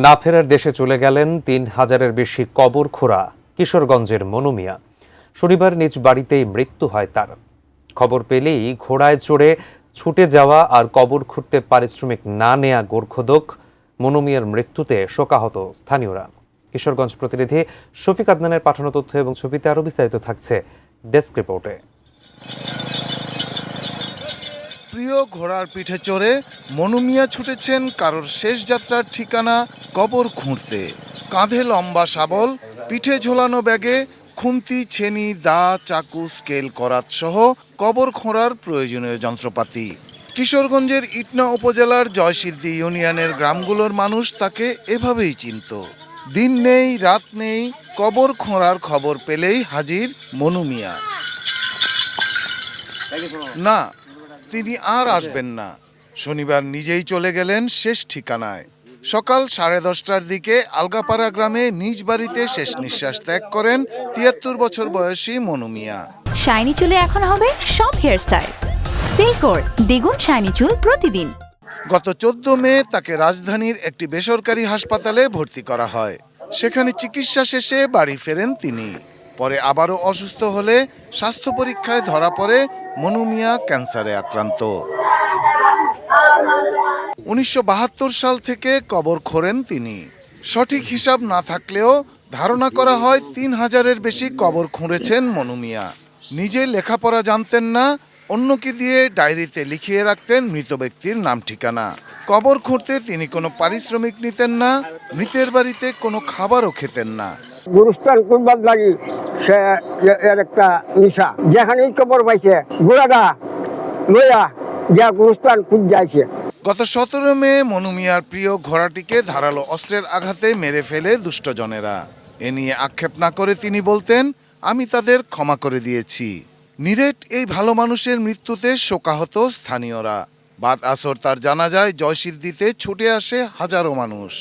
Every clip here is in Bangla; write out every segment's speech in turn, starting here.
না ফেরার দেশে চলে গেলেন ৩,০০০-এর বেশি কবর খোঁড়া কিশোরগঞ্জের মনু মিয়া। শনিবার নিজ বাড়িতেই মৃত্যু হয় তার। খবর পেলেই ঘোড়ায় চড়ে ছুটে যাওয়া আর কবর খুঁড়তে পারিশ্রমিক না নেয়া গোরখোদক মনু মিয়ার মৃত্যুতে শোকাহত স্থানীয়রা। কিশোরগঞ্জ প্রতিনিধি শফিক আদনানের পাঠানো তথ্য এবং ছবিতে আরও বিস্তারিত থাকছে ডেস্ক রিপোর্টে। প্রিয় ঘোড়ার পিঠে চড়ে মনু মিয়া ছুটেছেন কারোর শেষ যাত্রার ঠিকানা কবর খুঁড়তে। কাঁধে লম্বা শাবল, পিঠে ঝোলানো ব্যাগে খুন্তি, ছেনি, দা, চাকু, স্কেল, করাত সহ কবর খোঁড়ার প্রয়োজনীয় যন্ত্রপাতি। কিশোরগঞ্জের ইটনা উপজেলার জয়সিদ্ধি ইউনিয়নের গ্রামগুলোর মানুষ তাকে এভাবেই চিনত। দিন নেই রাত নেই, কবর খোঁড়ার খবর পেলেই হাজির মনু মিয়া। না, তিনি আর আসবেন না। শনিবার নিজেই চলে গেলেন শেষ ঠিকানায়। সকাল 10:30টার দিকে আলগাপাড়া গ্রামে নিজ বাড়িতে শেষ নিঃশ্বাস ত্যাগ করেন ৭৩ বছর বয়সী মনু মিয়া। শাইনি চুলে এখন হবে সব হেয়ারস্টাইল। সিল্কোর দ্বিগুণ শাইনি চুল প্রতিদিন। গত 14 মে তাকে রাজধানীর একটি বেসরকারি হাসপাতালে ভর্তি করা হয়। সেখানে চিকিৎসা শেষে বাড়ি ফেরেন তিনি। পরে আবারও অসুস্থ হলে স্বাস্থ্য পরীক্ষায় ধরা পড়ে মনু মিয়া ক্যান্সারে আক্রান্ত। ১৯৭২ সাল থেকে কবর খোঁড়েন তিনি। সঠিক হিসাব না থাকলেও ধারণা করা হয় ৩,০০০-এর বেশি কবর খুঁড়েছেন মনু মিয়া। নিজে লেখাপড়া জানতেন না, অন্যকে দিয়ে ডায়েরিতে লিখিয়ে রাখতেন মৃত ব্যক্তির নাম ঠিকানা। কবর খুঁড়তে তিনি কোনো পারিশ্রমিক নিতেন না, মৃতের বাড়িতে কোনো খাবারও খেতেন না। গুরুস্থান করবার লাগি সে এর একটা নিশা। যেখানেই কবর পাইছে গোড়াটা লইয়া যা গুরুস্থান খুঁজ যাইছে। গত ১৭ মে মনু মিয়ার প্রিয় ঘোড়াটিকে ধারালো অস্ত্রের আঘাতে মেরে ফেলে দুষ্টজনেরা। এ নিয়ে আক্ষেপ না করে তিনি বলতেন, আমি তাদের ক্ষমা করে দিয়েছি। নিরেট এই ভালো মানুষের মৃত্যুতে শোকাহত স্থানীয়রা। বাদ আসর তার জানাজায় জয়সিদ্ধিতে ছুটে আসে হাজারো মানুষ।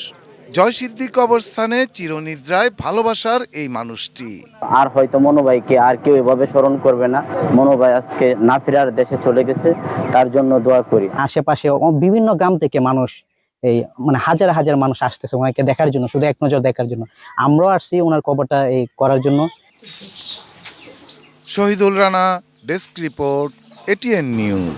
জয়সিদ্ধি কবরস্থানে চিরনিদ্রায় ভালোবাসার এই মানুষটি। আর হয়তো মনু ভাইকে আর কেউ এভাবে স্মরণ করবে না। মনু ভাই আজকে না ফেরার দেশে চলে গেছে, তার জন্য দোয়া করি। আশেপাশে বিভিন্ন গ্রাম থেকে মানুষ এই হাজার হাজার মানুষ আসতেছে ওনাকে দেখার জন্য, শুধু এক নজর দেখার জন্য। আমরাও আসছি ওনার কবরটা এই করার জন্য। Shahidul Rana, desk report, ATN news.